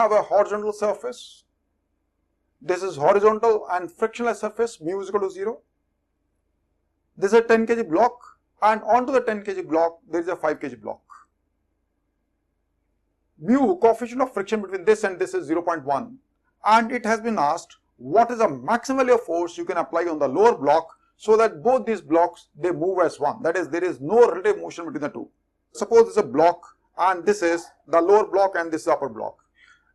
have a horizontal surface. This is horizontal and frictionless surface, mu is equal to 0. This is a 10 kg block, and onto the 10 kg block there is a 5 kg block. Mu, coefficient of friction between this and this, is 0.1, and it has been asked what is the maximum value of force you can apply on the lower block so that both these blocks they move as one. That is, there is no relative motion between the two. Suppose this is a block and this is the lower block and this is the upper block.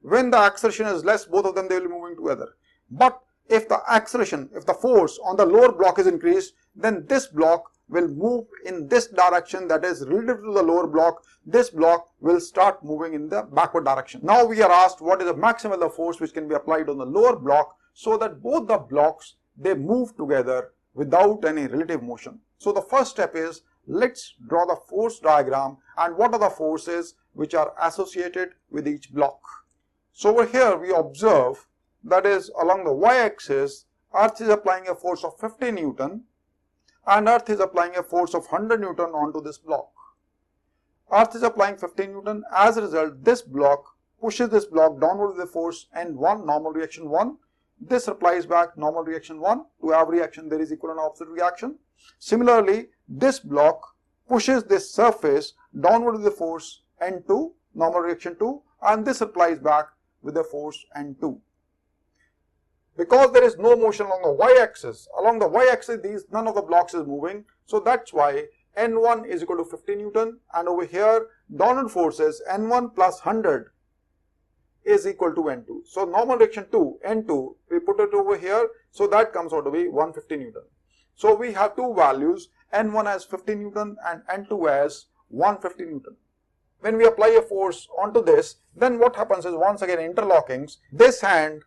When the acceleration is less, both of them they will be moving together. But if the acceleration, if the force on the lower block is increased, then this block will move in this direction, that is relative to the lower block. This block will start moving in the backward direction. Now we are asked what is the maximum of the force which can be applied on the lower block so that both the blocks they move together without any relative motion. So the first step is, let's draw the force diagram and what are the forces which are associated with each block. So over here we observe, that is, along the y-axis, Earth is applying a force of 50 Newton and Earth is applying a force of 100 Newton onto this block. Earth is applying 50 Newton. As a result, this block pushes this block downward with a force N1, normal reaction 1. This replies back normal reaction 1. To every action there is equal and opposite reaction. Similarly, this block pushes this surface downward with the force N2, normal reaction 2, and this replies back with the force N2. Because there is no motion along the y-axis, none of the blocks is moving, so that's why N1 is equal to 50 Newton, and over here downward forces N1 plus 100 is equal to N2. So normal reaction 2, N2, we put it over here, so that comes out to be 150 Newton. So we have two values, N1 as 50 Newton and N2 as 150 Newton. When we apply a force onto this, then what happens is, once again interlockings, this hand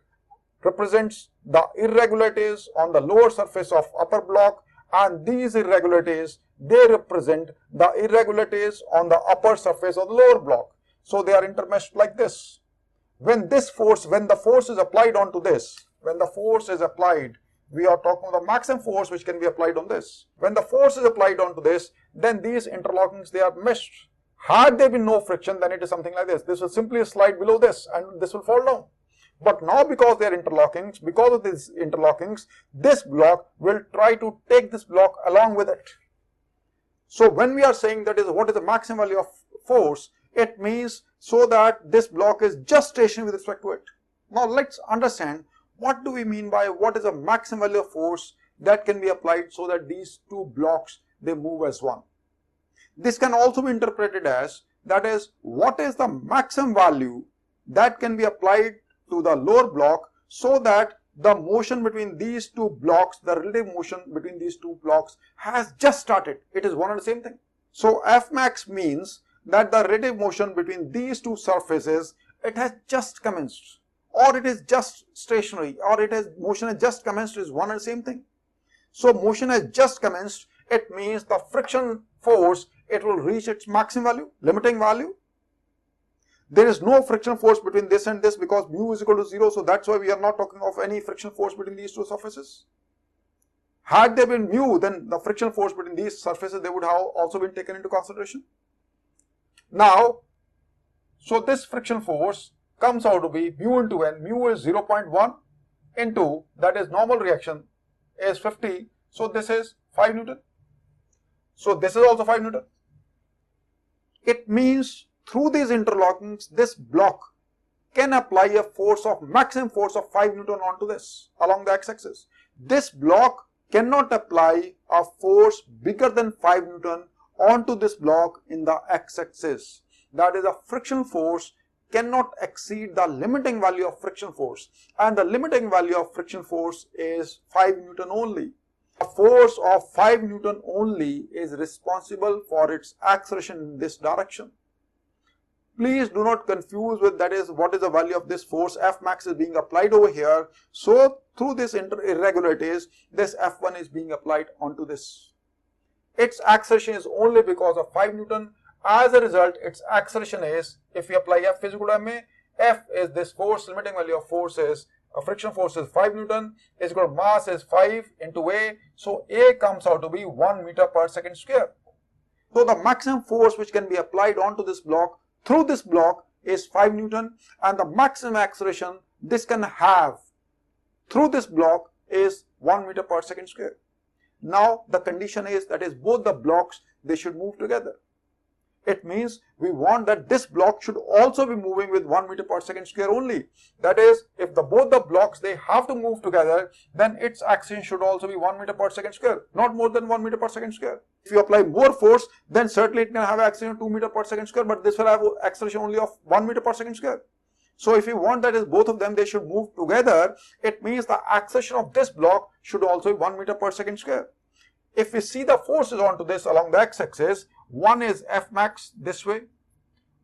represents the irregularities on the lower surface of upper block, and these irregularities they represent the irregularities on the upper surface of the lower block. So they are intermeshed like this. When the force is applied onto this, when the force is applied, we are talking about the maximum force which can be applied on this. When the force is applied onto this, then these interlockings they are meshed. Had there been no friction, then it is something like this. This will simply slide below this and this will fall down. But now because they are interlockings, because of these interlockings, this block will try to take this block along with it. So when we are saying that is what is the maximum value of force, it means so that this block is just stationary with respect to it. Now let's understand what do we mean by what is the maximum value of force that can be applied so that these two blocks they move as one. This can also be interpreted as, that is, what is the maximum value that can be applied to the lower block so that the motion between these two blocks, the relative motion between these two blocks has just started. It is one and the same thing. So Fmax means that the relative motion between these two surfaces, it has just commenced, or it is just stationary, or motion has just commenced, is one and the same thing. So motion has just commenced, it means the friction force, it will reach its maximum value, limiting value. There is no friction force between this and this because mu is equal to 0, so that's why we are not talking of any friction force between these two surfaces. Had there been mu, then the friction force between these surfaces they would have also been taken into consideration. Now, so this friction force comes out to be mu into n. Mu is 0.1 into, that is normal reaction, is 50, so this is 5 Newton. So this is also 5 Newton. It means through these interlockings, this block can apply a force of maximum force of 5 Newton onto this along the x-axis. This block cannot apply a force bigger than 5 Newton onto this block in the x-axis. That is, a friction force cannot exceed the limiting value of friction force, and the limiting value of friction force is 5 Newton only. A force of 5 Newton only is responsible for its acceleration in this direction. Please do not confuse with, that is, what is the value of this force. Fmax is being applied over here. So through this irregularities, this F1 is being applied onto this. Its acceleration is only because of 5 Newton. As a result, its acceleration is, if we apply F is equal to ma, F is this force, limiting value of force is, friction force is 5 Newton, is equal to mass is 5 into A. So A comes out to be 1 meter per second square. So the maximum force which can be applied onto this block, through this block, is 5 Newton, and the maximum acceleration this can have through this block is 1 meter per second square. Now the condition is that is both the blocks they should move together. It means we want that this block should also be moving with 1 meter per second square only. That is, if both the blocks they have to move together, then its acceleration should also be 1 meter per second square, not more than 1 meter per second square. If you apply more force, then certainly it can have acceleration of 2 meter per second square, but this will have acceleration only of 1 meter per second square. So if you want that is both of them they should move together, it means the acceleration of this block should also be 1 meter per second square. If we see the forces onto this along the x-axis, one is F max this way,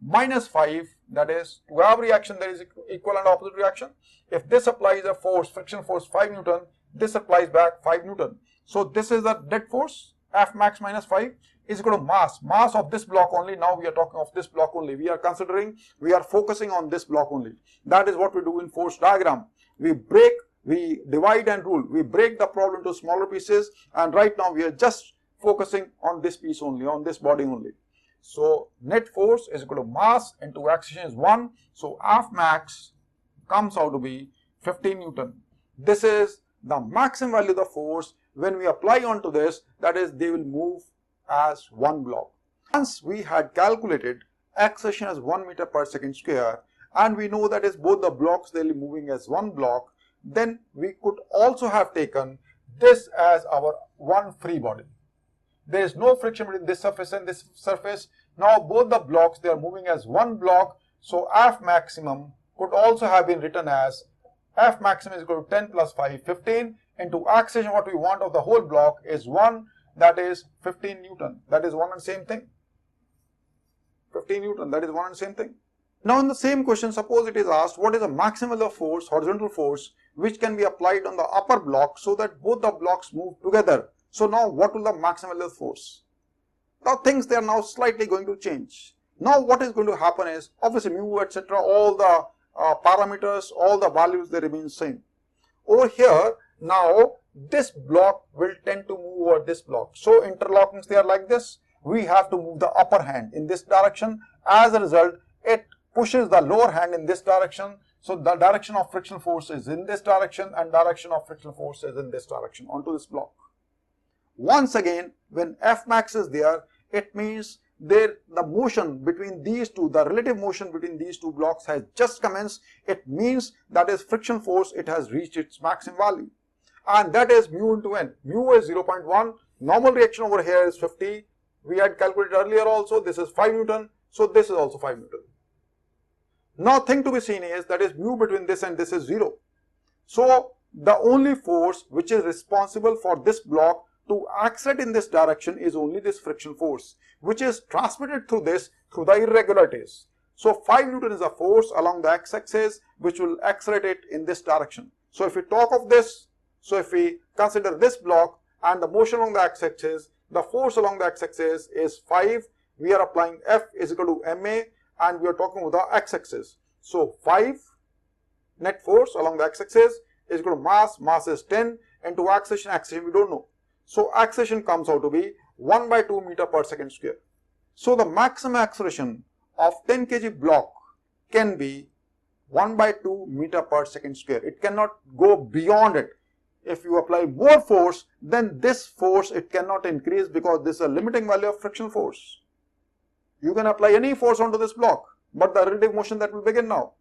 minus 5, that is to every reaction there is equal and opposite reaction. If this applies a force, friction force 5 Newton, this applies back 5 Newton. So this is the net force, F max minus 5 is equal to mass of this block only. Now we are talking of this block only. We are focusing on this block only. That is what we do in force diagram. We divide and rule. We break the problem into smaller pieces, and right now we are just focusing on this piece only, on this body only. So net force is equal to mass into acceleration is 1. So F max comes out to be 15 Newton. This is the maximum value of the force when we apply onto this, that is they will move as one block. Once we had calculated acceleration as 1 meter per second square, and we know that is both the blocks they will be moving as one block, then we could also have taken this as our one free body. There is no friction between this surface and this surface. Now both the blocks they are moving as one block. So F maximum could also have been written as F maximum is equal to 10 plus 5, 15 into acceleration what we want of the whole block is 1, that is 15 Newton. That is one and same thing. 15 Newton, that is one and same thing. Now in the same question, suppose it is asked what is the maximum of force, horizontal force, which can be applied on the upper block so that both the blocks move together. So now what will the maximum of force? Now things they are now slightly going to change. Now what is going to happen is obviously mu etc. all the parameters, all the values they remain same. Over here now this block will tend to move over this block. So interlockings they are like this. We have to move the upper hand in this direction. As a result it pushes the lower hand in this direction. So the direction of friction force is in this direction and direction of friction force is in this direction onto this block. Once again when F max is there, it means the motion between these two, the relative motion between these two blocks has just commenced. It means that is friction force, it has reached its maximum value, and that is mu into n. Mu is 0.1, normal reaction over here is 50. We had calculated earlier also, this is 5 Newton, so this is also 5 Newton. Now thing to be seen is that is mu between this and this is 0. So the only force which is responsible for this block to accelerate in this direction is only this friction force, which is transmitted through this through the irregularities. So 5 Newton is a force along the x-axis which will accelerate it in this direction. So if we talk of this, so if we consider this block and the motion along the x-axis, the force along the x-axis is 5. We are applying F is equal to ma and we are talking about the x-axis. So 5 net force along the x-axis is equal to mass is 10 into acceleration we don't know. So acceleration comes out to be 1 by 2 meter per second square. So the maximum acceleration of 10 kg block can be 1 by 2 meter per second square. It cannot go beyond it. If you apply more force, then this force it cannot increase because this is a limiting value of friction force. You can apply any force onto this block, but the relative motion that will begin now,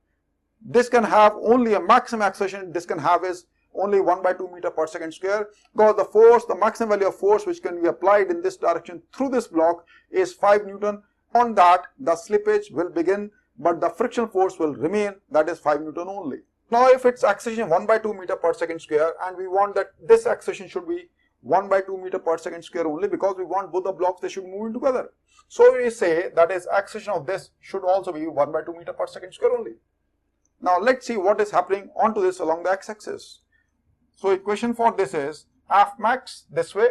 this can have only a maximum acceleration this can have is only 1 by 2 meter per second square, because the force, the maximum value of force which can be applied in this direction through this block is 5 Newton. On that the slippage will begin, but the friction force will remain, that is 5 Newton only. Now if its acceleration 1 by 2 meter per second square and we want that this acceleration should be 1 by 2 meter per second square only, because we want both the blocks they should move in together. So we say that is acceleration of this should also be 1 by 2 meter per second square only. Now let's see what is happening onto this along the x-axis. So equation for this is F max this way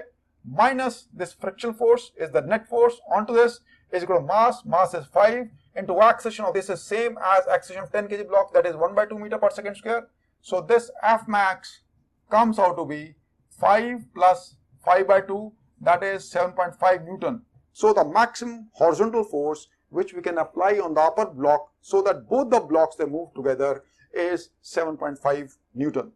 minus this friction force is the net force onto this is equal to mass is 5 into acceleration of this is same as acceleration of 10 kg block, that is 1 by 2 meter per second square. So this F max comes out to be 5 plus 5 by 2, that is 7.5 Newton. So the maximum horizontal force which we can apply on the upper block so that both the blocks they move together is 7.5 Newton.